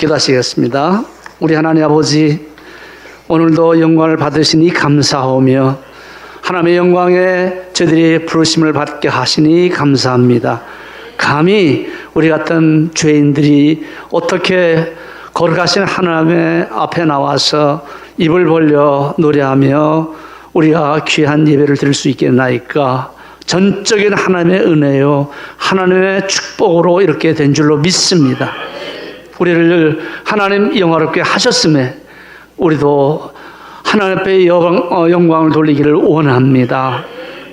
기도하시겠습니다. 우리 하나님 아버지, 오늘도 영광을 받으시니 감사하며 하나님의 영광에 저희들이 부르심을 받게 하시니 감사합니다. 감히 우리 같은 죄인들이 어떻게 거룩하신 하나님의 앞에 나와서 입을 벌려 노래하며 우리가 귀한 예배를 드릴 수 있겠나이까. 전적인 하나님의 은혜요, 하나님의 축복으로 이렇게 된 줄로 믿습니다. 우리를 하나님 영화롭게 하셨음에 우리도 하나님 앞에 영광을 돌리기를 원합니다.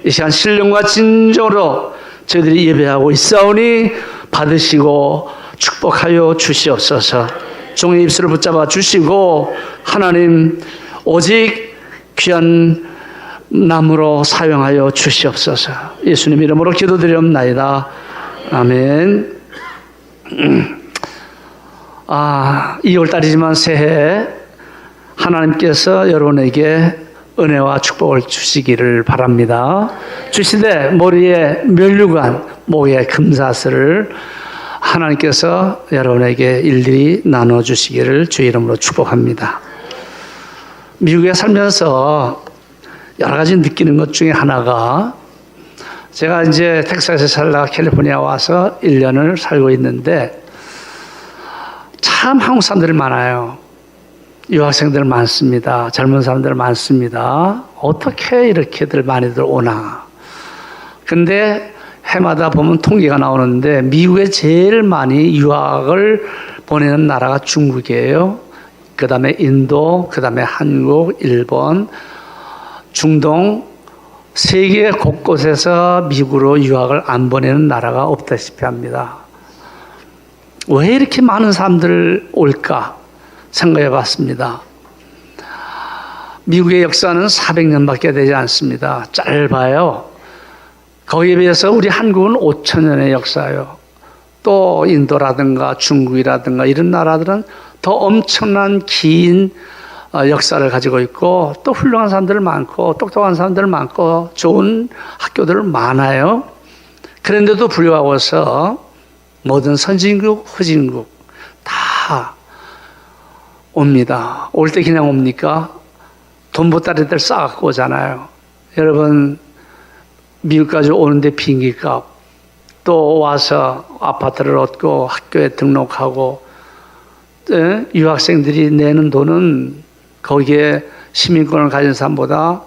이 시간 신령과 진정으로 저희들이 예배하고 있사오니 받으시고 축복하여 주시옵소서. 종의 입술을 붙잡아 주시고 하나님 오직 귀한 나무로 사용하여 주시옵소서. 예수님 이름으로 기도드리옵나이다. 아멘. 2월달이지만 새해 하나님께서 여러분에게 은혜와 축복을 주시기를 바랍니다. 주시되 머리에 면류관, 목에 금사슬을 하나님께서 여러분에게 일일이 나눠주시기를 주의 이름으로 축복합니다. 미국에 살면서 여러 가지 느끼는 것 중에 하나가, 제가 이제 텍사스에 살다가 캘리포니아 와서 1년을 살고 있는데 참 한국 사람들이 많아요. 유학생들 많습니다. 젊은 사람들 많습니다. 어떻게 이렇게들 많이들 오나. 근데 해마다 보면 통계가 나오는데 미국에 제일 많이 유학을 보내는 나라가 중국이에요. 그 다음에 인도, 그 다음에 한국, 일본, 중동, 세계 곳곳에서 미국으로 유학을 안 보내는 나라가 없다시피 합니다. 왜 이렇게 많은 사람들 올까 생각해 봤습니다. 미국의 역사는 400년밖에 되지 않습니다. 짧아요. 거기에 비해서 우리 한국은 5,000년의 역사예요. 또 인도라든가 중국이라든가 이런 나라들은 더 엄청난 긴 역사를 가지고 있고 또 훌륭한 사람들 많고 똑똑한 사람들 많고 좋은 학교들 많아요. 그런데도 불구하고서 모든 선진국, 후진국 다 옵니다. 올 때 그냥 옵니까? 돈 보따리들 싸갖고 오잖아요. 여러분 미국까지 오는데 비행기값, 또 와서 아파트를 얻고 학교에 등록하고, 유학생들이 내는 돈은 거기에 시민권을 가진 사람보다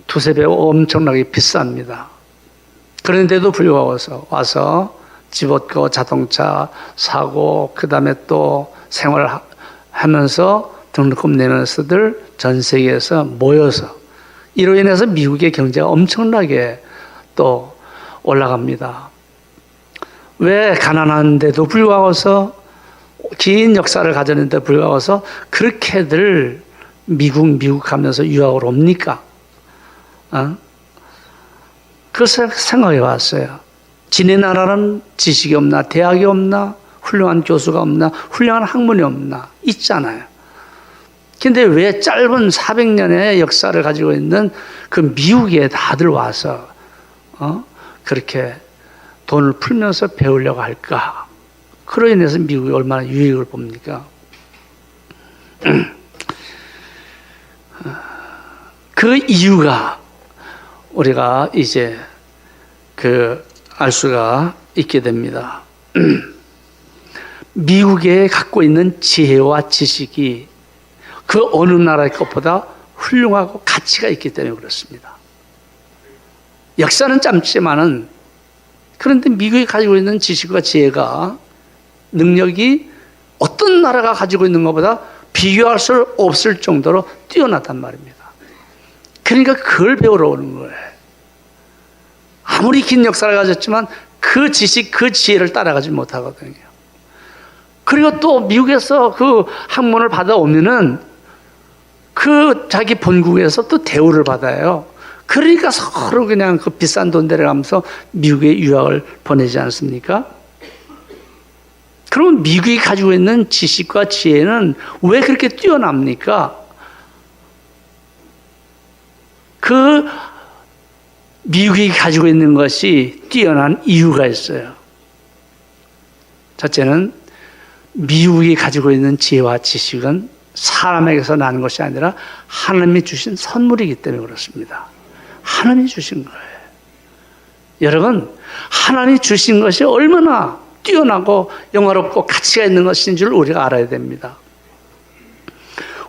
두세 배 엄청나게 비쌉니다. 그런데도 불구하고서 와서 집 얻고 자동차 사고 그 다음에 또 생활하면서 등록금 내면서들 전 세계에서 모여서 이로 인해서 미국의 경제가 엄청나게 또 올라갑니다. 왜 가난한데도 불구하고서 긴 역사를 가졌는데 불구하고서 그렇게들 미국 하면서 유학을 옵니까? 그래서 생각해 봤어요. 지네 나라는 지식이 없나? 대학이 없나? 훌륭한 교수가 없나? 훌륭한 학문이 없나? 있잖아요. 근데 왜 짧은 400년의 역사를 가지고 있는 그 미국에 다들 와서 그렇게 돈을 풀면서 배우려고 할까? 그로 인해서 미국이 얼마나 유익을 봅니까? 그 이유가 우리가 이제 알 수가 있게 됩니다. 미국에 갖고 있는 지혜와 지식이 그 어느 나라의 것보다 훌륭하고 가치가 있기 때문에 그렇습니다. 역사는 짧지만은 그런데 미국이 가지고 있는 지식과 지혜가, 능력이 어떤 나라가 가지고 있는 것보다 비교할 수 없을 정도로 뛰어나단 말입니다. 그러니까 그걸 배우러 오는 거예요. 아무리 긴 역사를 가졌지만 그 지식, 그 지혜를 따라가지 못하거든요. 그리고 또 미국에서 그 학문을 받아오면은 그 자기 본국에서 또 대우를 받아요. 그러니까 서로 그냥 그 비싼 돈 데려가면서 미국에 유학을 보내지 않습니까? 그러면 미국이 가지고 있는 지식과 지혜는 왜 그렇게 뛰어납니까? 그 미국이 가지고 있는 것이 뛰어난 이유가 있어요. 첫째는 미국이 가지고 있는 지혜와 지식은 사람에게서 나는 것이 아니라 하나님이 주신 선물이기 때문에 그렇습니다. 하나님이 주신 거예요. 여러분, 하나님이 주신 것이 얼마나 뛰어나고 영화롭고 가치가 있는 것인 줄 우리가 알아야 됩니다.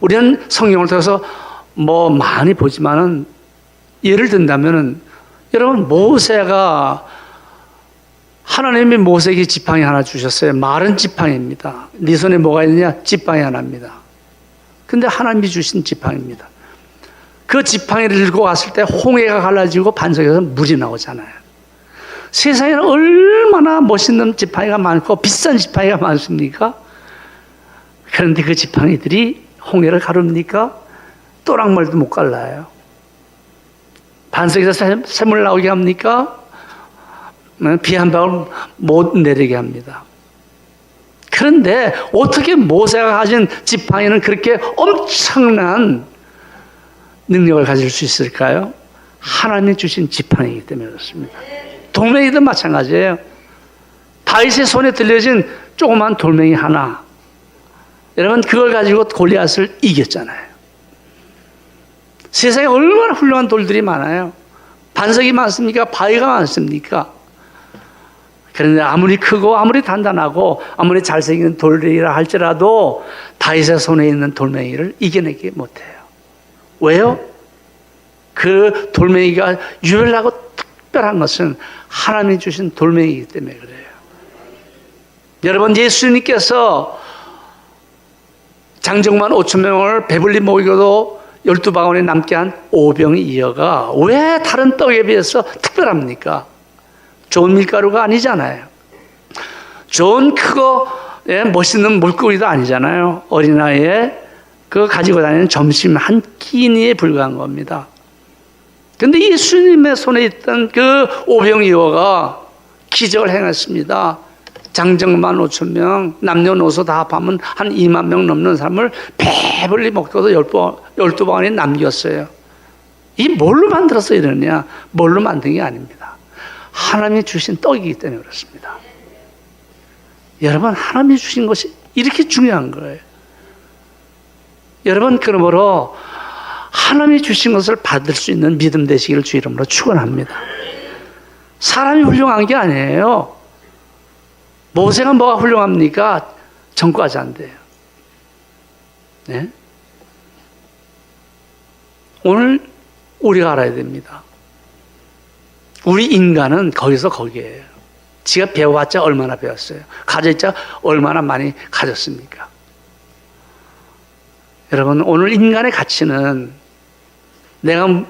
우리는 성경을 통해서 많이 보지만은 예를 든다면은 여러분, 모세가 하나님이 모세에게 지팡이 하나 주셨어요. 마른 지팡이입니다. 네 손에 뭐가 있느냐? 지팡이 하나입니다. 근데 하나님이 주신 지팡이입니다. 그 지팡이를 들고 왔을 때 홍해가 갈라지고 반석에서 물이 나오잖아요. 세상에는 얼마나 멋있는 지팡이가 많고 비싼 지팡이가 많습니까? 그런데 그 지팡이들이 홍해를 가릅니까? 또랑말도 못 갈라요. 반석에서 샘물 나오게 합니까? 비 한 방울 못 내리게 합니다. 그런데 어떻게 모세가 가진 지팡이는 그렇게 엄청난 능력을 가질 수 있을까요? 하나님이 주신 지팡이이기 때문에 그렇습니다. 돌멩이도 마찬가지예요. 다윗의 손에 들려진 조그만 돌멩이 하나, 여러분 그걸 가지고 골리앗을 이겼잖아요. 세상에 얼마나 훌륭한 돌들이 많아요. 반석이 많습니까? 바위가 많습니까? 그런데 아무리 크고 아무리 단단하고 아무리 잘생긴 돌이라 할지라도 다윗의 손에 있는 돌멩이를 이겨내지 못해요. 왜요? 그 돌멩이가 유별나고 특별한 것은 하나님이 주신 돌멩이이기 때문에 그래요. 여러분, 예수님께서 장정만 5,000명을 배불리 먹이고도 12바구니 남게 한 오병 이어가 왜 다른 떡에 비해서 특별합니까? 좋은 밀가루가 아니잖아요. 좋은 크고 멋있는 물고기도 아니잖아요. 어린아이에 그 가지고 다니는 점심 한 끼니에 불과한 겁니다. 근데 예수님의 손에 있던 그 오병이어가 기적을 행했습니다. 장정만 5,000명, 남녀노소 다 합하면 한 2만 명 넘는 사람을 배불리 먹고도 12방울이 남겼어요. 이 뭘로 만들어서 이러냐? 뭘로 만든 게 아닙니다. 하나님이 주신 떡이기 때문에 그렇습니다. 여러분, 하나님이 주신 것이 이렇게 중요한 거예요. 여러분, 그러므로 하나님이 주신 것을 받을 수 있는 믿음 되시기를 주 이름으로 축원합니다. 사람이 훌륭한 게 아니에요. 모세가 뭐가 훌륭합니까? 전과자인데요. 네? 오늘 우리가 알아야 됩니다. 우리 인간은 거기서 거기에요. 지가 배워봤자 얼마나 배웠어요? 가졌자 얼마나 많이 가졌습니까? 여러분, 오늘 인간의 가치는 내가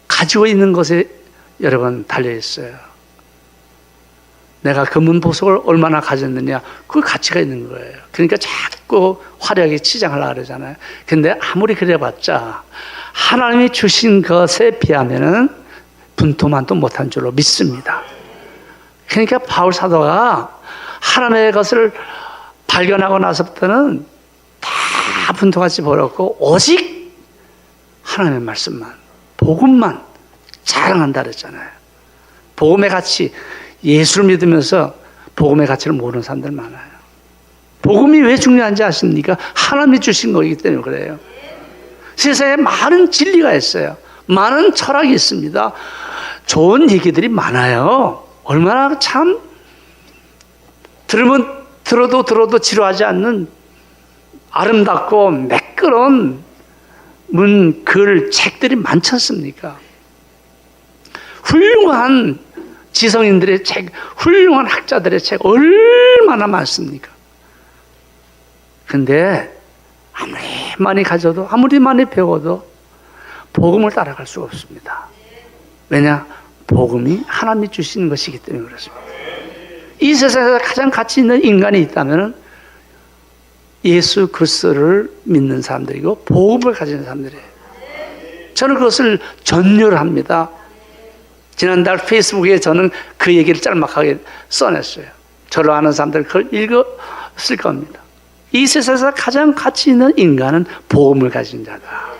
가지고 있는 것에 여러분 달려있어요. 내가 금은 보석을 얼마나 가졌느냐, 그 가치가 있는 거예요. 그러니까 자꾸 화려하게 치장하려고 그러잖아요. 근데 아무리 그래봤자 하나님이 주신 것에 비하면은 분토만도 못한 줄로 믿습니다. 그러니까 바울 사도가 하나님의 것을 발견하고 나서부터는 다 분토같이 버렸고 오직 하나님의 말씀만, 복음만 자랑한다 그랬잖아요. 복음의 가치, 예수를 믿으면서 복음의 가치를 모르는 사람들 많아요. 복음이 왜 중요한지 아십니까? 하나님이 주신 거이기 때문에 그래요. 세상에 많은 진리가 있어요. 많은 철학이 있습니다. 좋은 얘기들이 많아요. 얼마나 참 들어도 지루하지 않는 아름답고 매끄러운 글, 책들이 많지 않습니까? 훌륭한 지성인들의 책, 훌륭한 학자들의 책 얼마나 많습니까? 근데 아무리 많이 가져도 아무리 많이 배워도 복음을 따라갈 수가 없습니다. 왜냐? 복음이 하나님이 주시는 것이기 때문에 그렇습니다. 이 세상에서 가장 가치 있는 인간이 있다면 예수 그리스도를 믿는 사람들이고 복음을 가진 사람들이에요. 저는 그것을 전율 합니다. 지난달 페이스북에 저는 그 얘기를 짤막하게 써냈어요. 저를 아는 사람들 그걸 읽었을 겁니다. 이 세상에서 가장 가치 있는 인간은 복음을 가진 자다.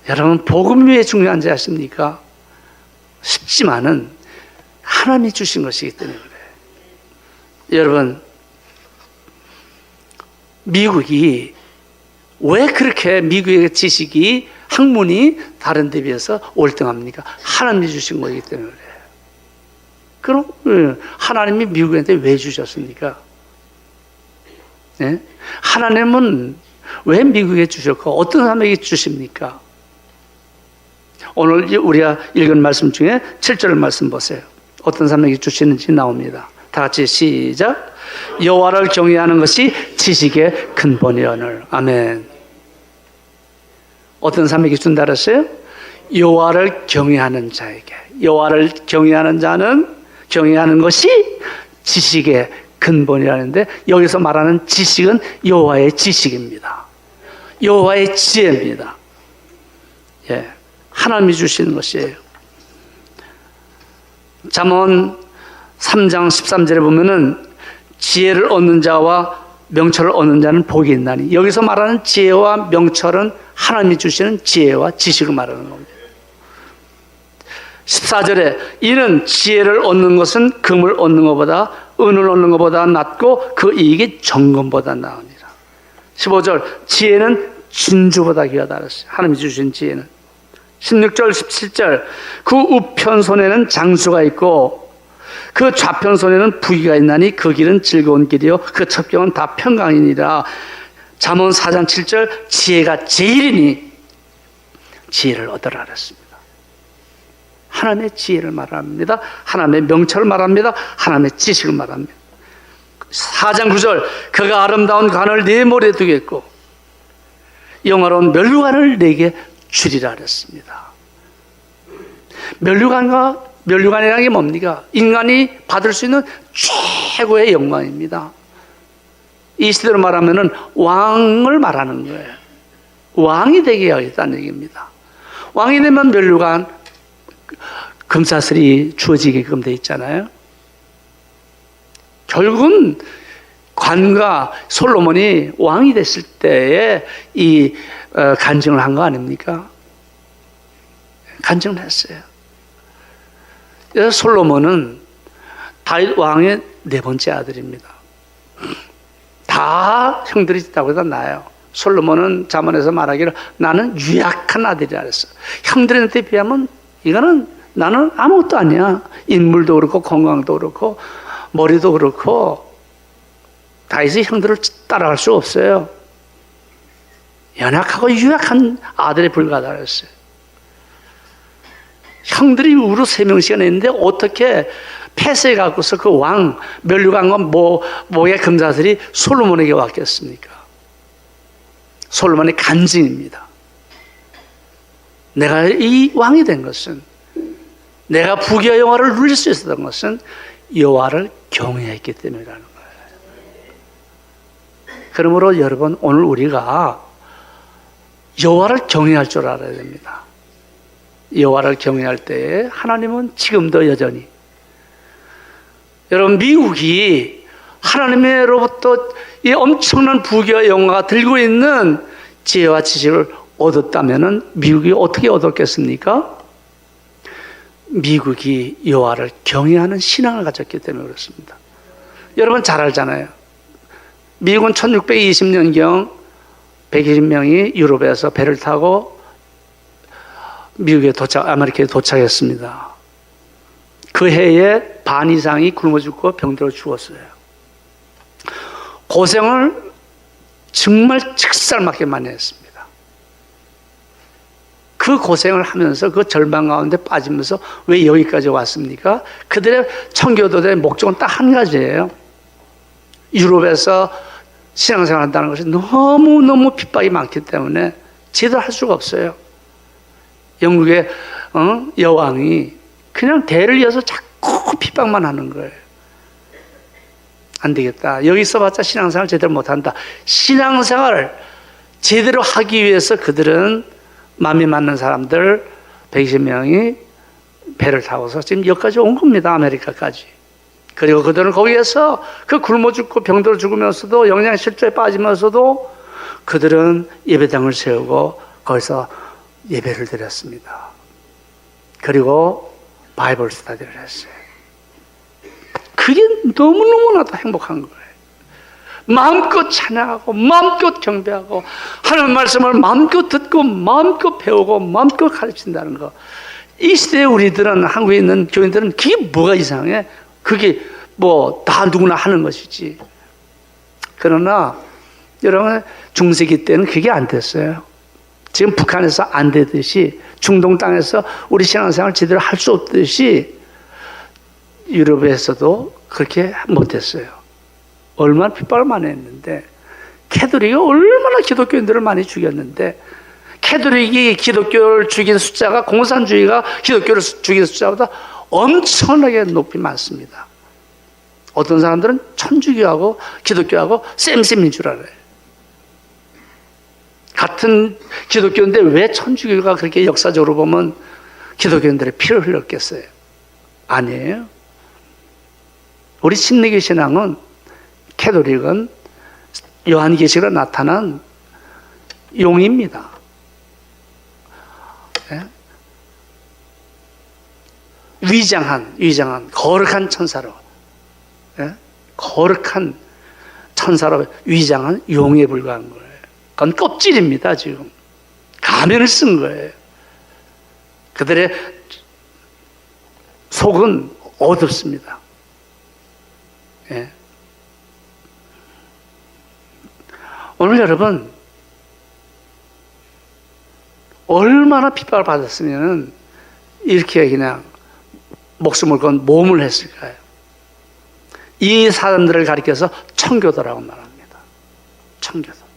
여러분, 복음이 왜 중요한지 아십니까? 쉽지만은 하나님이 주신 것이기 때문에 그래요. 여러분, 미국이 왜 그렇게 미국의 지식이 학문이 다른 데 비해서 월등합니까? 하나님이 주신 거기 때문에 그래요. 그럼 하나님이 미국한테 왜 주셨습니까? 네? 하나님은 왜 미국에 주셨고 어떤 사람에게 주십니까? 오늘 우리가 읽은 말씀 중에 7절 말씀 보세요. 어떤 사람에게 주시는지 나옵니다. 다 같이 시작. 여호와를 경외하는 것이 지식의 근본이오늘. 아멘. 어떤 사람에게 준다 그랬어요? 여호와를 경외하는 자에게. 여호와를 경외하는 자는 경외하는 것이 지식의 근본이라는데 여기서 말하는 지식은 여호와의 지식입니다. 여호와의 지혜입니다. 예, 하나님이 주시는 것이에요. 잠언 3장 13절에 보면은 지혜를 얻는 자와 명철을 얻는 자는 복이 있나니, 여기서 말하는 지혜와 명철은 하나님이 주시는 지혜와 지식을 말하는 겁니다. 14절에 이는 지혜를 얻는 것은 금을 얻는 것보다 은을 얻는 것보다 낫고 그 이익이 정금보다 나으니라. 15절 지혜는 진주보다 귀하다 그랬어요. 하나님이 주신 지혜는. 16절 17절 그 우편 손에는 장수가 있고 그 좌편 손에는 부귀가 있나니 그 길은 즐거운 길이요 그 첩경은 다 평강이니라. 잠언 4장 7절 지혜가 제일이니 지혜를 얻으라 그랬습니다. 하나님의 지혜를 말합니다. 하나님의 명철을 말합니다. 하나님의 지식을 말합니다. 4장 9절 그가 아름다운 관을 네 머리에 두겠고 영화로운 면류관을 내게 주리라 그랬습니다. 면류관이라는 게 뭡니까? 인간이 받을 수 있는 최고의 영광입니다. 이 시대로 말하면 왕을 말하는 거예요. 왕이 되게 하겠다는 얘기입니다. 왕이 되면 면류관, 금사슬이 주어지게끔 돼 있잖아요. 결국은 관과 솔로몬이 왕이 됐을 때에 이 간증을 한 거 아닙니까? 간증을 했어요. 그래서 솔로몬은 다윗 왕의 네 번째 아들입니다. 다 형들이 있다고 해서 나요. 솔로몬은 잠언에서 말하기를 나는 유약한 아들이라 그랬어. 형들한테 비하면 이거는 나는 아무것도 아니야. 인물도 그렇고 건강도 그렇고 머리도 그렇고 다윗이 형들을 따라갈 수 없어요. 연약하고 유약한 아들에 불과하다 그랬어요. 형들이 우르 3명씩이나 있는데 어떻게 폐쇄해 갖고서 그 왕 면류관과 목의 금사슬이 솔로몬에게 왔겠습니까? 솔로몬의 간증입니다. 내가 이 왕이 된 것은, 내가 부귀와 영화를 누릴 수 있었던 것은 여호와를 경외했기 때문이라는 거예요. 그러므로 여러분 오늘 우리가 여호와를 경외할 줄 알아야 됩니다. 여호와를 경외할 때에 하나님은 지금도 여전히, 여러분 미국이 하나님으로부터 이 엄청난 부귀와 영화가 들고 있는 지혜와 지식을 얻었다면 미국이 어떻게 얻었겠습니까? 미국이 여호와를 경외하는 신앙을 가졌기 때문에 그렇습니다. 여러분 잘 알잖아요. 미국은 1620년경 120명이 유럽에서 배를 타고 미국에 아메리카에 도착했습니다. 그 해에 반 이상이 굶어 죽고 병들어 죽었어요. 고생을 정말 직살맞게 많이 했습니다. 그 고생을 하면서 그 절망 가운데 빠지면서 왜 여기까지 왔습니까? 그들의 청교도의 목적은 딱 한 가지예요. 유럽에서 신앙생활 한다는 것이 너무너무 핍박이 많기 때문에 제대로 할 수가 없어요. 영국의 여왕이 그냥 대를 이어서 자꾸 핍박만 하는 거예요. 안 되겠다. 여기 있어봤자 신앙생활 제대로 못한다. 신앙생활을 제대로 하기 위해서 그들은 마음에 맞는 사람들 120명이 배를 타고서 지금 여기까지 온 겁니다. 아메리카까지. 그리고 그들은 거기에서 그 굶어 죽고 병들어 죽으면서도 영양실조에 빠지면서도 그들은 예배당을 세우고 거기서 예배를 드렸습니다. 그리고 바이블 스터디를 했어요. 그게 너무너무나도 행복한 거예요. 마음껏 찬양하고 마음껏 경배하고 하나님 말씀을 마음껏 듣고 마음껏 배우고 마음껏 가르친다는 거. 이 시대에 우리들은, 한국에 있는 교인들은 그게 뭐가 이상해? 그게 뭐 다 누구나 하는 것이지. 그러나 여러분, 중세기 때는 그게 안 됐어요. 지금 북한에서 안 되듯이, 중동 땅에서 우리 신앙생활 제대로 할 수 없듯이 유럽에서도 그렇게 못했어요. 얼마나 핍박을 많이 했는데, 캐톨릭이 얼마나 기독교인들을 많이 죽였는데, 캐톨릭이 기독교를 죽인 숫자가, 공산주의가 기독교를 죽인 숫자보다 엄청나게 높이 많습니다. 어떤 사람들은 천주교하고 기독교하고 쌤쌤인 줄 알아요. 같은 기독교인데 왜 천주교가 그렇게 역사적으로 보면 기독교인들의 피를 흘렸겠어요? 아니에요. 우리 신내교 신앙은, 캐톨릭은 요한계시록에 나타난 용입니다. 네? 위장한 거룩한 천사로, 네? 거룩한 천사로 위장한 용에 불과한 거예요. 그건 껍질입니다. 지금 가면을 쓴 거예요. 그들의 속은 어둡습니다. 예. 오늘 여러분, 얼마나 핍박을 받았으면 이렇게 그냥 목숨을 건 모험을 했을까요? 이 사람들을 가리켜서 청교도라고 말합니다. 청교도.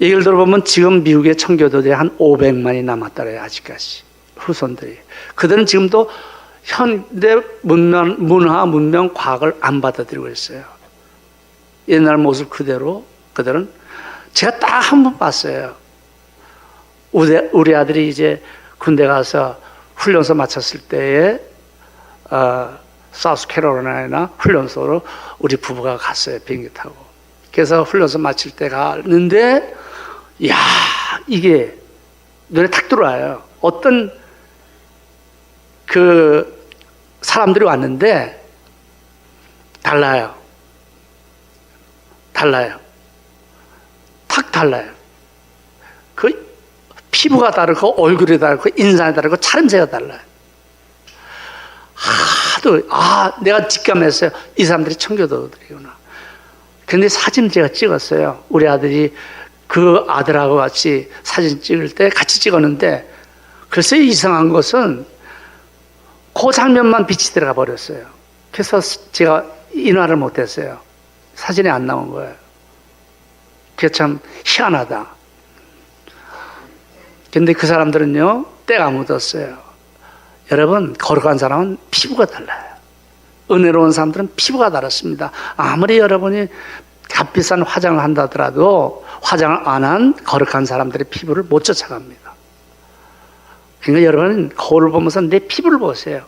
얘기를 들어보면 지금 미국의 청교도들이 한 500만이 남았다래요. 아직까지 후손들이. 그들은 지금도 현대 문화, 문명, 과학을 안 받아들이고 있어요. 옛날 모습 그대로 그들은. 제가 딱 한 번 봤어요. 우리 아들이 이제 군대 가서 훈련소 마쳤을 때에 사우스캐롤라이나 훈련소로 우리 부부가 갔어요. 비행기 타고. 그래서 훈련소 마칠 때 갔는데, 이야, 이게 눈에 탁 들어와요. 어떤 그 사람들이 왔는데 달라요. 탁 달라요. 그 피부가 다르고 얼굴이 다르고 인상이 다르고 차림새가 달라요. 하도 내가 직감했어요. 이 사람들이 청교도들이구나. 근데 사진 제가 찍었어요. 우리 아들이 그 아들하고 같이 사진 찍을 때 같이 찍었는데, 글쎄 이상한 것은 그 장면만 빛이 들어가 버렸어요. 그래서 제가 인화를 못했어요. 사진이 안 나온 거예요. 그게 참 희한하다. 근데 그 사람들은요, 때가 묻었어요. 여러분, 거룩한 사람은 피부가 달라요. 은혜로운 사람들은 피부가 다릅니다. 아무리 여러분이 값비싼 화장을 한다더라도 화장을 안 한 거룩한 사람들의 피부를 못 쫓아갑니다. 그러니까 여러분, 거울을 보면서 내 피부를 보세요.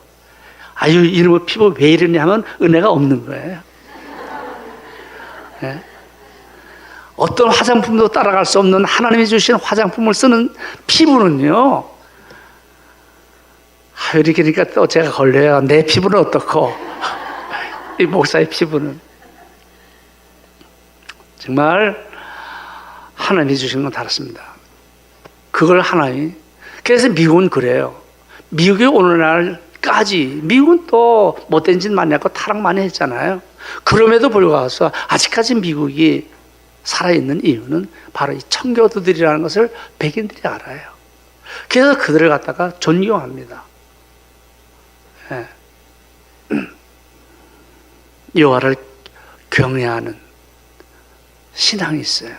아유, 이놈의 피부 왜 이러냐 하면 은혜가 없는 거예요. 네? 어떤 화장품도 따라갈 수 없는 하나님이 주신 화장품을 쓰는 피부는요, 이렇게 그러니까 또 제가 걸려요. 내 피부는 어떻고, 이 목사의 피부는. 정말 하나님이 주신 건 다릅니다. 그걸 하나님. 그래서 미국은 그래요. 미국이 오늘날까지, 미국은 또 못된 짓 많이 했고 타락 많이 했잖아요. 그럼에도 불구하고 아직까지 미국이 살아있는 이유는 바로 이 청교도들이라는 것을 백인들이 알아요. 그래서 그들을 갖다가 존경합니다. 예. 여호와를 경외하는 신앙이 있어요.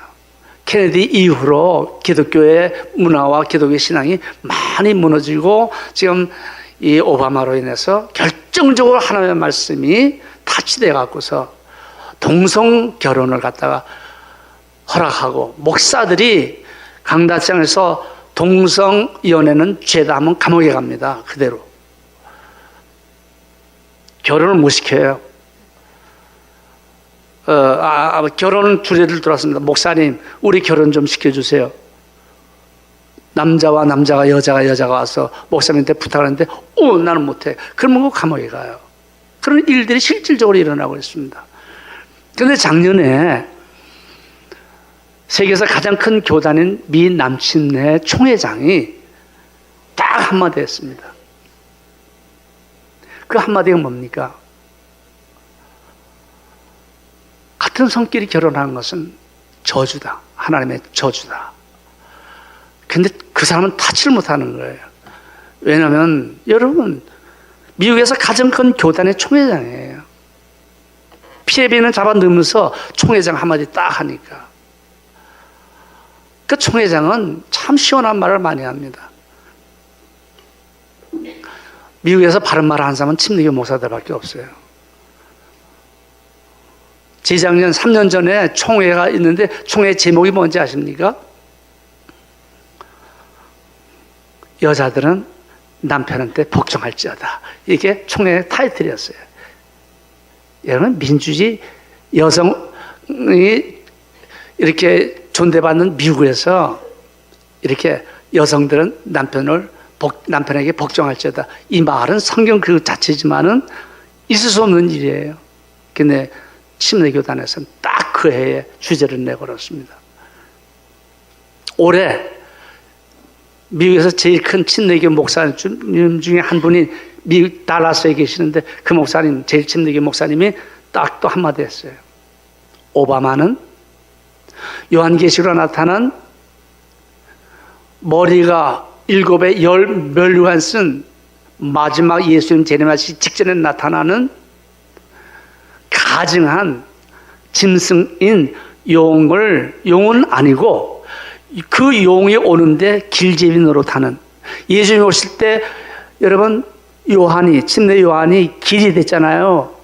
케네디 이후로 기독교의 문화와 기독교의 신앙이 많이 무너지고, 지금 이 오바마로 인해서 결정적으로 하나님의 말씀이 타치돼 갖고서 동성 결혼을 갖다가 허락하고, 목사들이 강다장에서 동성 연애는 죄다 하면 감옥에 갑니다. 그대로 결혼을 못 시켜요. 결혼 주례를 들었습니다. 목사님, 우리 결혼 좀 시켜주세요. 남자와 남자가, 여자가 와서 목사님한테 부탁하는데, 나는 못해. 그러면 감옥에 가요. 그런 일들이 실질적으로 일어나고 있습니다. 그런데 작년에 세계에서 가장 큰 교단인 미 남침내 총회장이 딱 한마디 했습니다. 그 한마디가 뭡니까? 같은 성끼리 결혼하는 것은 저주다. 하나님의 저주다. 근데 그 사람은 타치를 못하는 거예요. 왜냐하면 여러분, 미국에서 가장 큰 교단의 총회장이에요. 피해비는 잡아 넣으면서 총회장 한마디 딱 하니까. 그 총회장은 참 시원한 말을 많이 합니다. 미국에서 바른 말을 하는 사람은 침례교 목사들밖에 없어요. 재작년 3년 전에 총회가 있는데 총회 제목이 뭔지 아십니까? 여자들은 남편한테 복종할지어다. 이게 총회의 타이틀이었어요. 여러분, 민주주의 여성이 이렇게 존대받는 미국에서 이렇게 여성들은 남편에게 복종할지어다. 이 말은 성경 그 자체지만은 있을 수 없는 일이에요. 근데 침례교단에서는 딱 그 해에 주제를 내걸었습니다. 올해 미국에서 제일 큰 침례교 목사님 중에 한 분이 미국 달라스에 계시는데 그 목사님, 제일 침례교 목사님이 딱 또 한마디 했어요. 오바마는 요한계시록에 나타난 머리가 7에 10멸류관 쓴 마지막 예수님 재림하시기 직전에 나타나는 가증한 짐승인 용은 아니고 그 용이 오는데 길제비 노릇하는, 예수님이 오실 때 여러분 침례 요한이 길이 됐잖아요.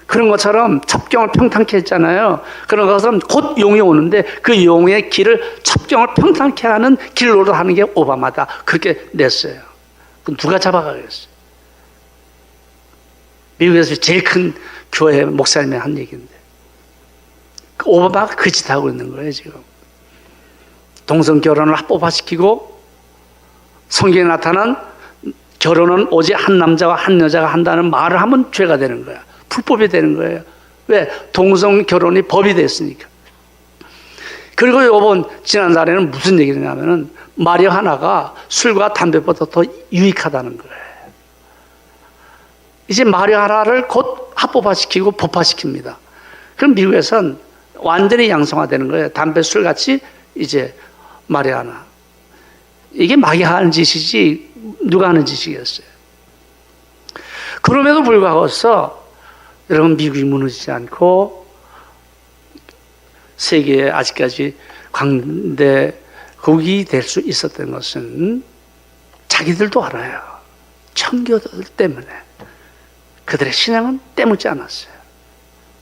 그런 것처럼 첩경을 평탄케 했잖아요. 그런 것처럼 곧 용이 오는데 그 용의 길을 첩경을 평탄케 하는 길로 하는 게 오바마다. 그렇게 냈어요. 그럼 누가 잡아가겠어요? 미국에서 제일 큰 교회 목사님이 한 얘기인데 오바마가 그 짓 하고 있는 거예요. 지금 동성 결혼을 합법화시키고 성경에 나타난 결혼은 오직 한 남자와 한 여자가 한다는 말을 하면 죄가 되는 거야. 불법이 되는 거예요. 왜? 동성 결혼이 법이 됐으니까. 그리고 이번 지난달에는 무슨 얘기를 하냐면은 마리화나가 술과 담배보다 더 유익하다는 거예요. 이제 마리화나를 곧 합법화시키고 법화시킵니다. 그럼 미국에선 완전히 양성화되는 거예요. 담배, 술 같이 이제 마리화나. 이게 마귀가 하는 짓이지 누가 하는 짓이겠어요. 그럼에도 불구하고서 여러분, 미국이 무너지지 않고 세계에 아직까지 강대국이 될 수 있었던 것은 자기들도 알아요. 청교도들 때문에. 그들의 신앙은 때묻지 않았어요.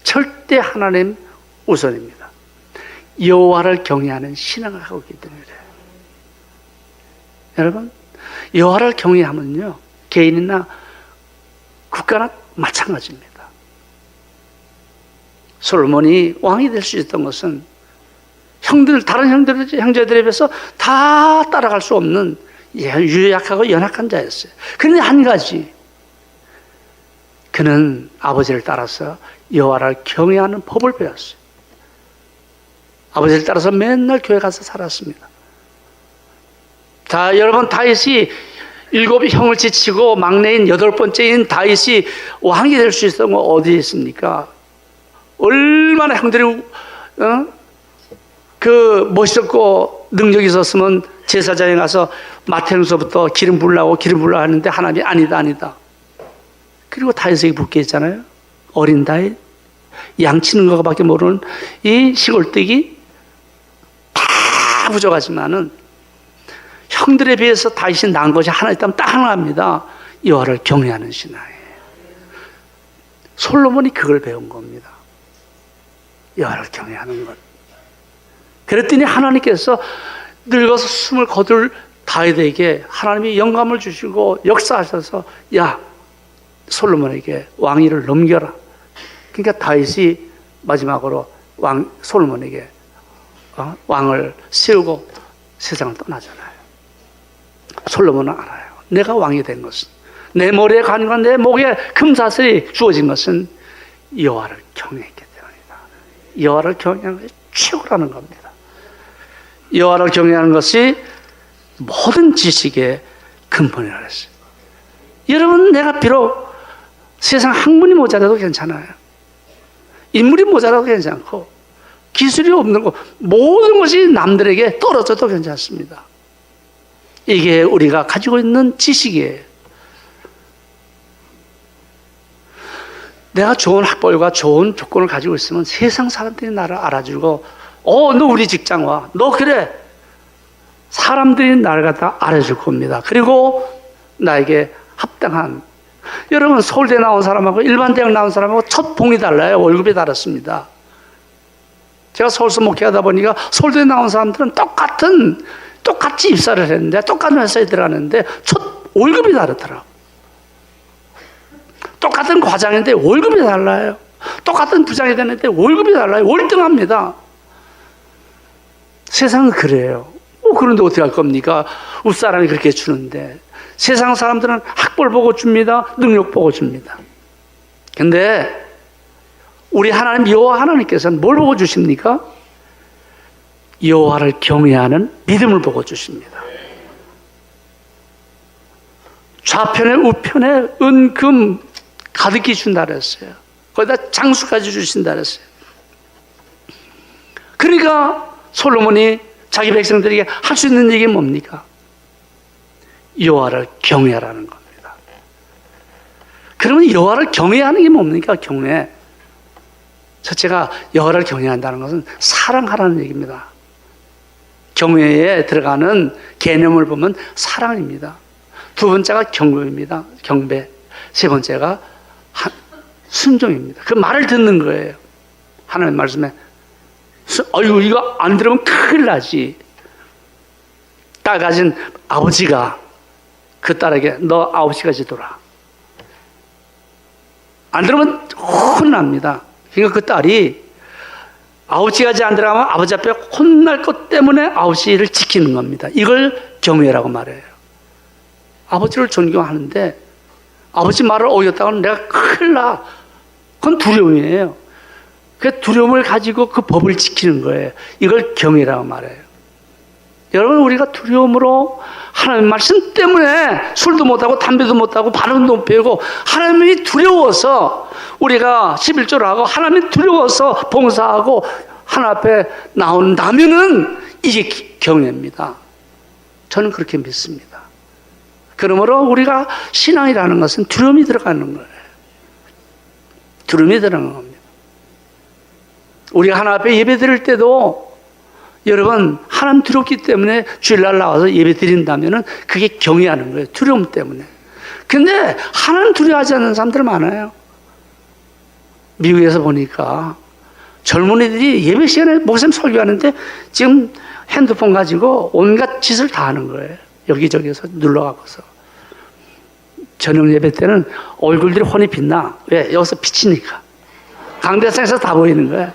절대 하나님 우선입니다. 여호와를 경외하는 신앙을 하고 있기 때문에 그래요. 여러분, 여호와를 경외하면요, 개인이나 국가나 마찬가지입니다. 솔로몬이 왕이 될 수 있었던 것은 다른 형제들에 비해서 다 따라갈 수 없는 유약하고 연약한 자였어요. 그런데 한 가지, 그는 아버지를 따라서 여호와를 경외하는 법을 배웠어요. 아버지를 따라서 맨날 교회 가서 살았습니다. 자, 여러분, 다윗이 7 형을 지치고 막내인 8번째인 다윗이 왕이 될 수 있었던 건 어디에 있습니까? 얼마나 형들이 그 멋있었고 능력이 있었으면 제사장에 가서 마태응서부터 기름 부으라고 하는데 하나님이 아니다. 그리고 다윗에게 붙게 했잖아요. 어린 다윗, 양치는 것밖에 모르는 이 시골뜨기, 다 부족하지만은 형들에 비해서 다윗이 난 것이 하나 있다면 딱 하나입니다. 여호와를 경외하는 신앙이에요. 솔로몬이 그걸 배운 겁니다. 여호와를 경외하는 것. 그랬더니 하나님께서 늙어서 숨을 거둘 다윗에게 하나님이 영감을 주시고 역사하셔서, 야, 솔로몬에게 왕위를 넘겨라. 그러니까 다윗이 마지막으로 솔로몬에게 왕을 세우고 세상을 떠나잖아요. 솔로몬은 알아요. 내가 왕이 된 것은, 내 머리에 관과 내 목에 금사슬이 주어진 것은 여호와를 경외했기 때문이다. 여호와를 경외하는 것이 최고라는 겁니다. 여호와를 경외하는 것이 모든 지식의 근본이라고 했어요. 여러분, 내가 비록 세상 학문이 모자라도 괜찮아요. 인물이 모자라도 괜찮고 기술이 없는 거 모든 것이 남들에게 떨어져도 괜찮습니다. 이게 우리가 가지고 있는 지식이에요. 내가 좋은 학벌과 좋은 조건을 가지고 있으면 세상 사람들이 나를 알아주고 너 우리 직장 와. 너 그래. 사람들이 나를 갖다 알아줄 겁니다. 그리고 나에게 합당한, 여러분 서울대 나온 사람하고 일반 대학 나온 사람하고 첫 봉이 달라요. 월급이 다릅니다. 제가 서울서 목회하다 보니까 서울대 나온 사람들은 똑같이 입사를 했는데 똑같은 회사에 들어가는데 첫 월급이 다르더라고요. 똑같은 과장인데 월급이 달라요. 똑같은 부장이 되는데 월급이 달라요. 월등합니다. 세상은 그래요. 그런데 어떻게 할 겁니까? 윗사람이 그렇게 주는데. 세상 사람들은 학벌 보고 줍니다. 능력 보고 줍니다. 근데 우리 하나님 여호와 하나님께서는 뭘 보고 주십니까? 여호와를 경외하는 믿음을 보고 주십니다. 좌편에 우편에 은금 가득히 준다 그랬어요. 거기다 장수까지 주신다 그랬어요. 그러니까 솔로몬이 자기 백성들에게 할 수 있는 얘기는 뭡니까? 여호와를 경외하라는 겁니다. 그러면 여호와를 경외하는 게 뭡니까? 경외. 첫째가 여호와를 경외한다는 것은 사랑하라는 얘기입니다. 경외에 들어가는 개념을 보면 사랑입니다. 두 번째가 경배입니다. 경배. 세 번째가 순종입니다. 그 말을 듣는 거예요. 하나님 말씀에 이거 안 들으면 큰일 나지. 딸 가진 아버지가 그 딸에게 너 9시까지 돌아. 안 들으면 혼납니다. 그러니까 그 딸이 9시까지 안 들어가면 아버지 앞에 혼날 것 때문에 9시를 지키는 겁니다. 이걸 경외라고 말해요. 아버지를 존경하는데 아버지 말을 어겼다고는 내가 큰일 나. 그건 두려움이에요. 그 두려움을 가지고 그 법을 지키는 거예요. 이걸 경외라고 말해요. 여러분, 우리가 두려움으로 하나님 말씀 때문에 술도 못하고 담배도 못하고 발음도 못 배우고 하나님이 두려워서 우리가 11조를 하고 하나님이 두려워서 봉사하고 하나님 앞에 나온다면은 이게 경외입니다. 저는 그렇게 믿습니다. 그러므로 우리가 신앙이라는 것은 두려움이 들어가는 거예요. 두려움이 들어가는 겁니다. 우리가 하나님 앞에 예배 드릴 때도 여러분, 하나님 두렵기 때문에 주일날 나와서 예배 드린다면은 그게 경외하는 거예요. 두려움 때문에. 근데 하나님 두려워하지 않는 사람들 많아요. 미국에서 보니까 젊은이들이 예배 시간에 목사님 설교하는데 지금 핸드폰 가지고 온갖 짓을 다 하는 거예요. 여기저기서 눌러가고서. 저녁 예배 때는 얼굴들이 훤히 빛나. 왜? 여기서 비치니까. 강대상에서 다 보이는 거예요.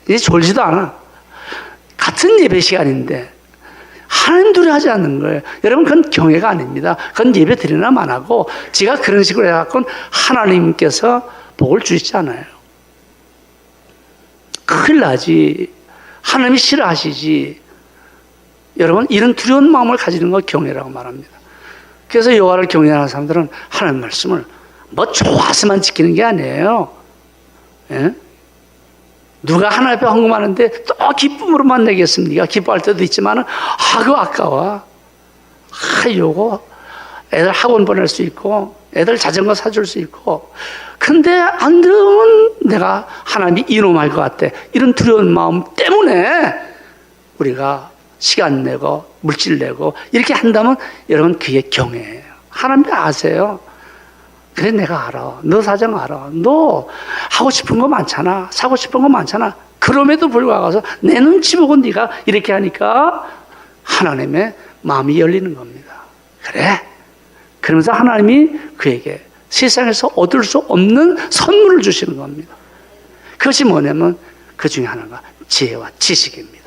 이제 졸지도 않아. 같은 예배 시간인데 하나님 두려워하지 않는 거예요. 여러분, 그건 경외가 아닙니다. 그건 예배 드리나만 하고 제가 그런 식으로 해갖고는 하나님께서 복을 주시지 않아요. 큰일 나지. 하나님이 싫어하시지. 여러분, 이런 두려운 마음을 가지는 걸 경외라고 말합니다. 그래서 여호와를 경외하는 사람들은 하나님 말씀을 뭐 좋아서만 지키는 게 아니에요. 예? 누가 하나님 앞에 헌금하는데 또 기쁨으로만 내겠습니까? 기뻐할 때도 있지만 그거 아까워. 요거 애들 학원 보낼 수 있고 애들 자전거 사줄 수 있고 근데 안 들으면 내가 하나님이 이놈할 것 같아. 이런 두려운 마음 때문에 우리가 시간 내고 물질 내고 이렇게 한다면 여러분, 그게 경외예요. 하나님이 아세요. 그래, 내가 알아. 너 사정 알아. 너 하고 싶은 거 많잖아. 사고 싶은 거 많잖아. 그럼에도 불구하고 내 눈치 보고 네가 이렇게 하니까 하나님의 마음이 열리는 겁니다. 그래. 그러면서 하나님이 그에게 세상에서 얻을 수 없는 선물을 주시는 겁니다. 그것이 뭐냐면 그 중에 하나가 지혜와 지식입니다.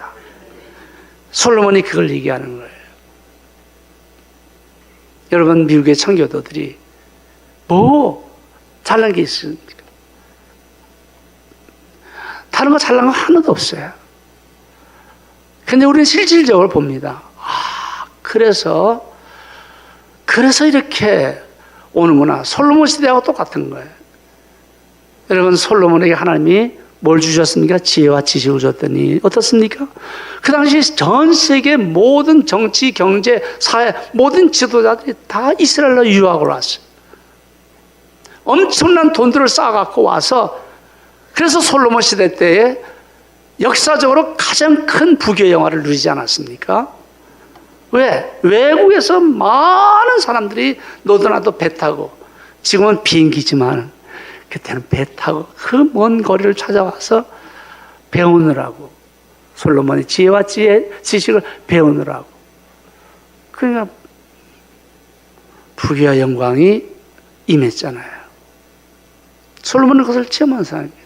솔로몬이 그걸 얘기하는 거예요. 여러분, 미국의 청교도들이 뭐 잘난 게 있습니까? 거 잘난 거 하나도 없어요. 근데 우리는 실질적으로 봅니다. 그래서 이렇게 오는구나. 솔로몬 시대하고 똑같은 거예요. 여러분, 솔로몬에게 하나님이 뭘 주셨습니까? 지혜와 지식을 줬더니 어떻습니까? 그 당시 전 세계 모든 정치, 경제, 사회 모든 지도자들이 다 이스라엘로 유학을 왔어요. 엄청난 돈들을 쌓아갖고 와서, 그래서 솔로몬 시대 때에 역사적으로 가장 큰 부귀 영화를 누리지 않았습니까? 왜? 외국에서 많은 사람들이 너도나도 배 타고, 지금은 비행기지만 그때는 배 타고 그 먼 거리를 찾아와서 배우느라고, 솔로몬의 지혜와 지식을 배우느라고. 그러니까 부귀와 영광이 임했잖아요. 솔로몬은 그것을 체험한 사람입니다.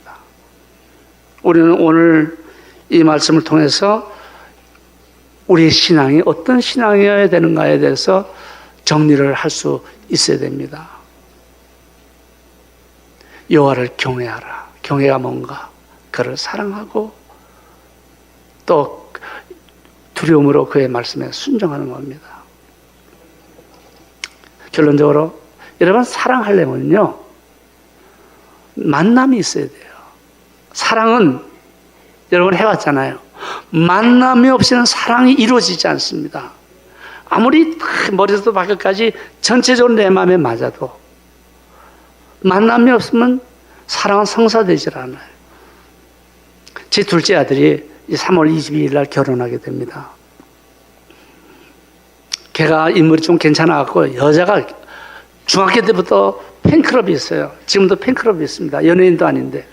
우리는 오늘 이 말씀을 통해서 우리의 신앙이 어떤 신앙이어야 되는가에 대해서 정리를 할 수 있어야 됩니다. 여호와를 경외하라. 경외가 뭔가? 그를 사랑하고 또 두려움으로 그의 말씀에 순종하는 겁니다. 결론적으로 여러분, 사랑하려면요, 만남이 있어야 돼요. 사랑은 여러분 해왔잖아요. 만남이 없이는 사랑이 이루어지지 않습니다. 아무리 머리부터 발끝까지 전체적으로 내 마음에 맞아도 만남이 없으면 사랑은 성사되질 않아요. 제 둘째 아들이 3월 22일 날 결혼하게 됩니다. 걔가 인물이 좀 괜찮아갖고, 여자가 중학교 때부터 팬클럽이 있어요. 지금도 팬클럽이 있습니다. 연예인도 아닌데.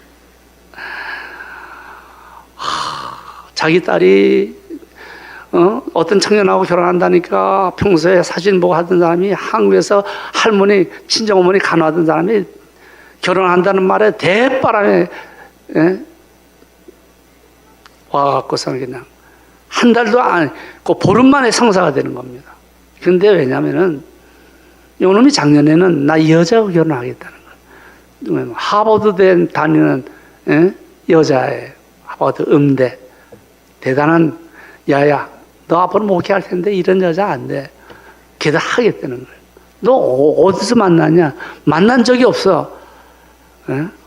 자기 딸이 어떤 청년하고 결혼한다니까 평소에 사진 보고 하던 사람이, 한국에서 할머니, 친정어머니 간호하던 사람이 결혼한다는 말에 대바람에 와갖고서는 그냥 한 달도 안, 그 보름 만에 성사가 되는 겁니다. 근데 왜냐면은 요놈이 작년에는 나 여자하고 결혼하겠다는 거예요. 하버드 다니는 여자예요. 하버드 음대. 대단한, 야야, 너 앞으로 목회할 텐데 이런 여자 안 돼. 걔도 하겠다는 거예요. 너 어디서 만났냐? 만난 적이 없어.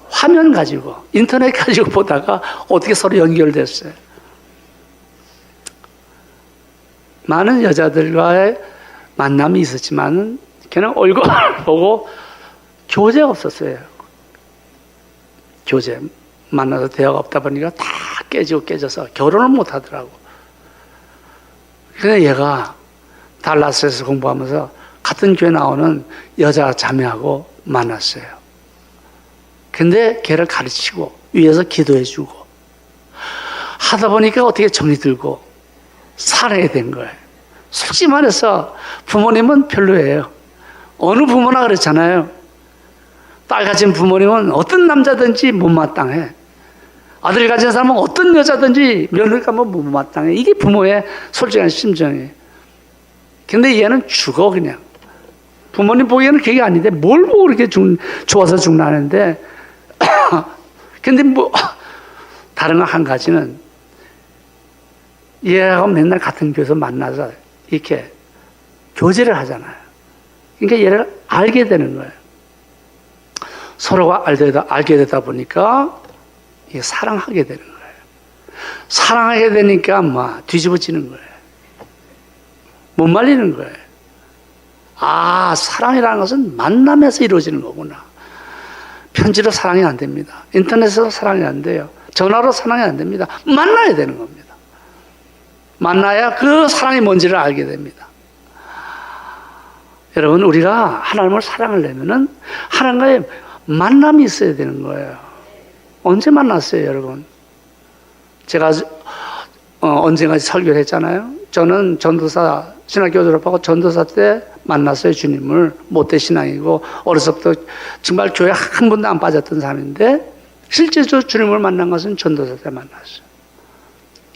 화면 가지고, 인터넷 가지고 보다가 어떻게 서로 연결됐어요. 많은 여자들과의 만남이 있었지만 걔는 얼굴 보고 교제가 없었어요. 교제. 만나서 대화가 없다 보니까 다 깨져서 결혼을 못 하더라고. 그래서 얘가 달라스에서 공부하면서 같은 교회 나오는 여자 자매하고 만났어요. 근데 걔를 가르치고 위에서 기도해주고 하다 보니까 어떻게 정이 들고 살아야 된 거예요. 솔직히 말해서 부모님은 별로예요. 어느 부모나 그렇잖아요. 딸 가진 부모님은 어떤 남자든지 못마땅해. 아들 가진 사람은 어떤 여자든지 며느리 가면 못마땅해. 이게 부모의 솔직한 심정이에요. 근데 얘는 죽어 그냥. 부모님 보기에는 그게 아닌데 뭘 보고 그렇게 좋아서 죽나는데 근데 뭐 다른 거 한 가지는 얘하고 맨날 같은 교회에서 만나서 이렇게 교제를 하잖아요. 그러니까 얘를 알게 되는 거예요. 서로가 알게 되다 보니까 이게 사랑하게 되는 거예요. 사랑하게 되니까 막 뒤집어지는 거예요. 못 말리는 거예요. 아, 사랑이라는 것은 만남에서 이루어지는 거구나. 편지로 사랑이 안 됩니다. 인터넷으로 사랑이 안 돼요. 전화로 사랑이 안 됩니다. 만나야 되는 겁니다. 만나야 그 사랑이 뭔지를 알게 됩니다. 여러분, 우리가 하나님을 사랑하려면은 하나님과의 만남이 있어야 되는 거예요. 언제 만났어요, 여러분? 제가 언젠가 설교를 했잖아요. 저는 전도사, 신학교 졸업하고 전도사 때 만났어요, 주님을. 모태신앙이고 어려서부터 정말 교회 한 번도 안 빠졌던 사람인데 실제로 주님을 만난 것은 전도사 때 만났어요.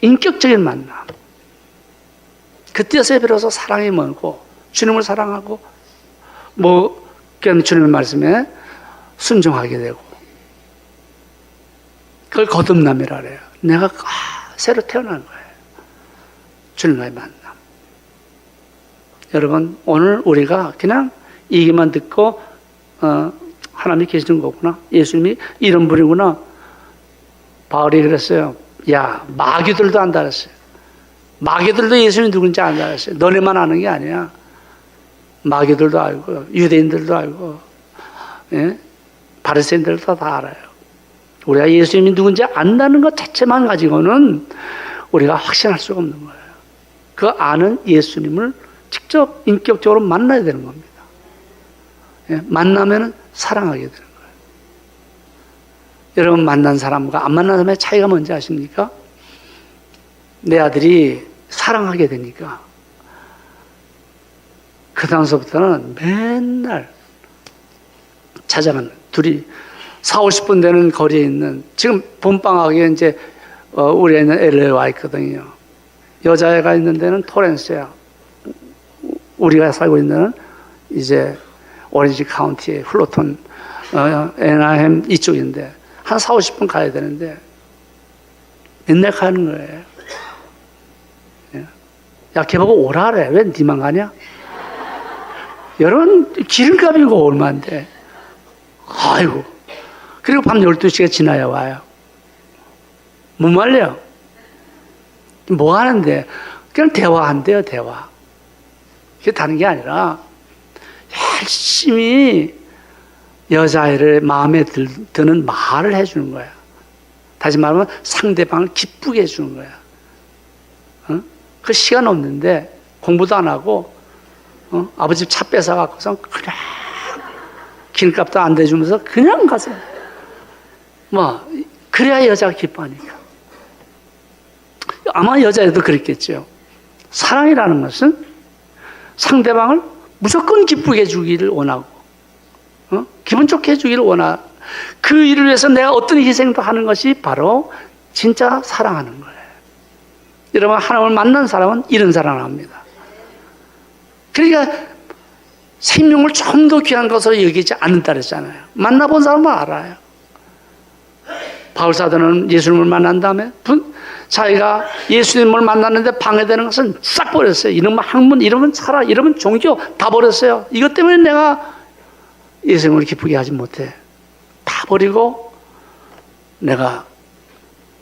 인격적인 만남. 그때서야 비로소 사랑이 멀고 주님을 사랑하고 주님의 말씀에 순종하게 되고 그걸 거듭남이라 그래요. 내가 새로 태어난 거예요. 주님과의 만남. 여러분, 오늘 우리가 그냥 얘기만 듣고 하나님이 계시는 거구나, 예수님이 이런 분이구나. 바울이 그랬어요. 야, 마귀들도 안다 그랬어요. 마귀들도 예수님이 누군지 안다 그랬어요. 너네만 아는 게 아니야. 마귀들도 알고 유대인들도 알고, 예? 바리새인들도 다 알아요. 우리가 예수님이 누군지 안다는 것 자체만 가지고는 우리가 확신할 수가 없는 거예요. 그 아는 예수님을 직접 인격적으로 만나야 되는 겁니다. 예? 만나면 사랑하게 되는 거예요. 여러분, 만난 사람과 안 만난 사람의 차이가 뭔지 아십니까? 내 아들이 사랑하게 되니까 그 다음서부터는 맨날 찾아가는, 둘이 40-50분 되는 거리에 있는, 지금 봄방학에 이제 우리 애는 LA에 와 있거든요. 여자애가 있는 데는 토렌스야. 우리가 살고 있는 데는 이제 오렌지 카운티의 플로톤, 애나햄 이쪽인데 한 40-50분 가야 되는데 맨날 가는 거예요. 야, 걔 보고 오라래. 왜 니만 가냐? 여러분, 기름값이고 얼마인데. 아이고. 그리고 밤 12시가 지나야 와요. 못 말려. 뭐 하는데? 그냥 대화한대요, 대화. 그게 다른 게 아니라 열심히 여자애를 마음에 드는 말을 해주는 거야. 다시 말하면 상대방을 기쁘게 해주는 거야. 그 시간 없는데 공부도 안 하고, 아버지 차 뺏어갖고서 그냥 길값도 안 대주면서 그냥 가서 그래야 여자가 기뻐하니까. 아마 여자애도 그랬겠죠. 사랑이라는 것은 상대방을 무조건 기쁘게 해주기를 원하고, 기분 좋게 해주기를 원하. 그 일을 위해서 내가 어떤 희생도 하는 것이 바로 진짜 사랑하는 거예요. 여러분, 하나님을 만난 사람은 이런 사랑을 합니다. 그러니까 생명을 좀 더 귀한 것으로 여기지 않는다 그랬잖아요. 만나본 사람은 알아요. 바울사도는 예수님을 만난 다음에 자기가 예수님을 만났는데 방해되는 것은 싹 버렸어요. 이러면 학문, 이러면 철학, 이러면 종교 다 버렸어요. 이것 때문에 내가 예수님을 기쁘게 하지 못해. 다 버리고 내가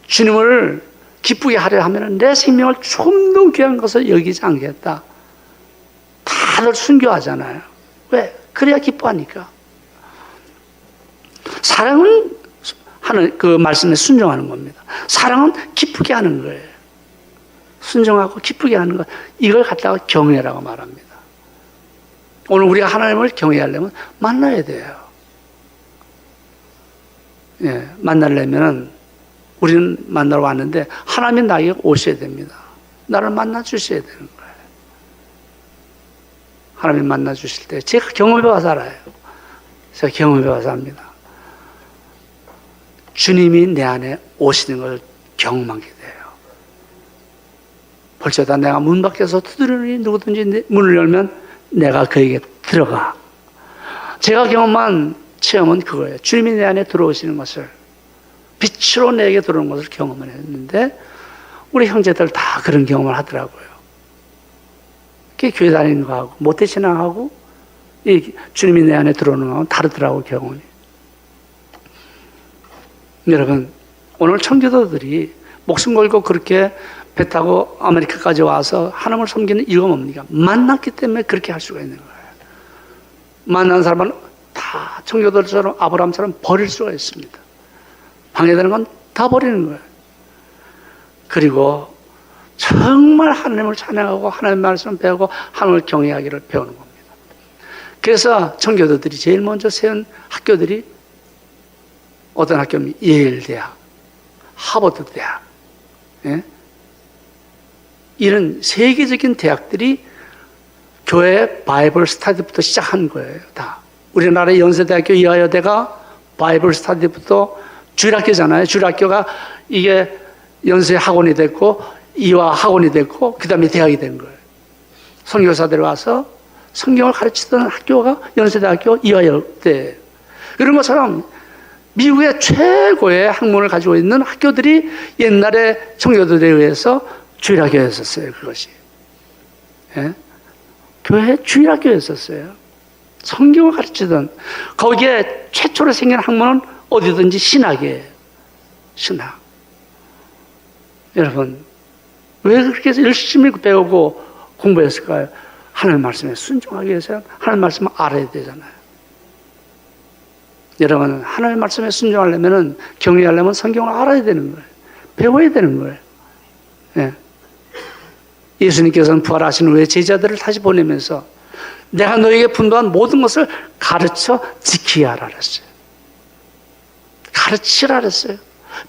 주님을 기쁘게 하려 하면 내 생명을 좀 더 귀한 것을 여기지 않겠다. 다들 순교하잖아요. 왜? 그래야 기뻐하니까. 사랑은 하는 그 말씀에 순종하는 겁니다. 사랑은 기쁘게 하는 거예요. 순종하고 기쁘게 하는 것, 이걸 갖다가 경외라고 말합니다. 오늘 우리가 하나님을 경외하려면 만나야 돼요. 예, 만나려면 우리는 만나러 왔는데 하나님이 나에게 오셔야 됩니다. 나를 만나 주셔야 되는 거예요. 하나님 만나 주실 때 제가 경험해 봐서 알아요. 제가 경험해 봐서 압니다. 주님이 내 안에 오시는 걸 경험하게 돼요. 벌써다 내가 문 밖에서 두드리니 누구든지 문을 열면 내가 그에게 들어가. 제가 경험한 체험은 그거예요. 주님이 내 안에 들어오시는 것을, 빛으로 내게 들어오는 것을 경험을 했는데 우리 형제들 다 그런 경험을 하더라고요. 교회 다니는 거하고 모태신앙하고 이 주님이 내 안에 들어오는 거하고 다르더라고, 경험이. 여러분, 오늘 청교도들이 목숨 걸고 그렇게 배 타고 아메리카까지 와서 하나님을 섬기는 이유가 뭡니까? 만났기 때문에 그렇게 할 수가 있는 거예요. 만난 사람은 다 청교도처럼 아브라함처럼 버릴 수가 있습니다. 방해되는 건 다 버리는 거예요. 그리고 정말 하나님을 찬양하고 하나님의 말씀을 배우고 하나님을 경외하기를 배우는 겁니다. 그래서 청교도들이 제일 먼저 세운 학교들이 어떤 학교입니까? 예일대학, 하버드대학, 예? 이런 세계적인 대학들이 교회 바이블 스터디부터 시작한 거예요. 다. 우리나라의 연세대학교 이화여대가 바이블 스터디부터 주일학교잖아요. 주일학교가 이게 연세 학원이 됐고 이화 학원이 됐고 그 다음에 대학이 된 거예요. 선교사들이 와서 성경을 가르치던 학교가 연세대학교 이화여대. 이런 것처럼 미국의 최고의 학문을 가지고 있는 학교들이 옛날에 청교도들에 의해서 주일학교였었어요. 그것이. 예? 교회 주일학교였었어요. 성경을 가르치던 거기에 최초로 생긴 학문은 어디든지 신학이에요. 신학. 여러분 왜 그렇게 해서 열심히 배우고 공부했을까요? 하나님 말씀에 순종하기 위해서 하나님 말씀을 알아야 되잖아요. 여러분 하나님 말씀에 순종하려면 경외하려면 성경을 알아야 되는 거예요. 배워야 되는 거예요. 예. 예수님께서는 부활하신 후에 제자들을 다시 보내면서 내가 너에게 분도한 모든 것을 가르쳐 지키게 하라 그랬어요. 가르치라 그랬어요.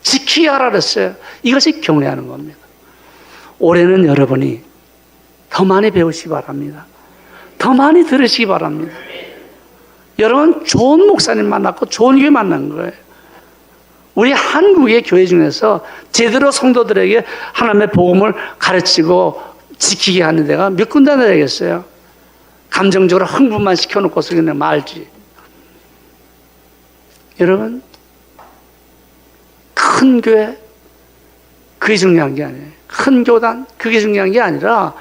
지키게 하라 그랬어요. 이것이 경외하는 겁니다. 올해는 여러분이 더 많이 배우시기 바랍니다. 더 많이 들으시기 바랍니다. 여러분 좋은 목사님 만났고 좋은 교회 만난 거예요. 우리 한국의 교회 중에서 제대로 성도들에게 하나님의 복음을 가르치고 지키게 하는 데가 몇 군데나 되겠어요. 감정적으로 흥분만 시켜놓고서 그냥 말지. 여러분 큰 교회 그게 중요한 게 아니에요. 큰 교단 그게 중요한 게 아니라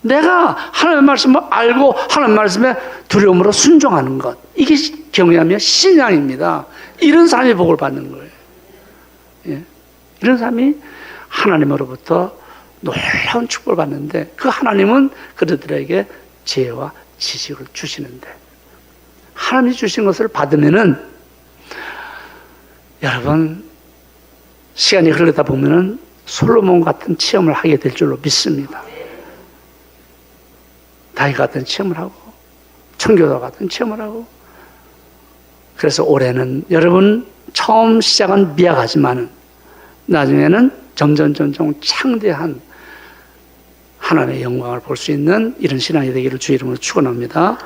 내가 하나님의 말씀을 알고 하나님의 말씀에 두려움으로 순종하는 것, 이게 경외하며 신앙입니다. 이런 사람이 복을 받는 거예요. 예. 이런 사람이 하나님으로부터 놀라운 축복을 받는데 그 하나님은 그들에게 지혜와 지식을 주시는데 하나님이 주신 것을 받으면은 여러분 시간이 흐르다 보면은 솔로몬 같은 체험을 하게 될 줄로 믿습니다. 다윗 같은 체험을 하고 청교도 같은 체험을 하고 그래서 올해는 여러분 처음 시작은 미약하지만은 나중에는 점점 창대한 하나님의 영광을 볼 수 있는 이런 신앙이 되기를 주의 이름으로 축원합니다.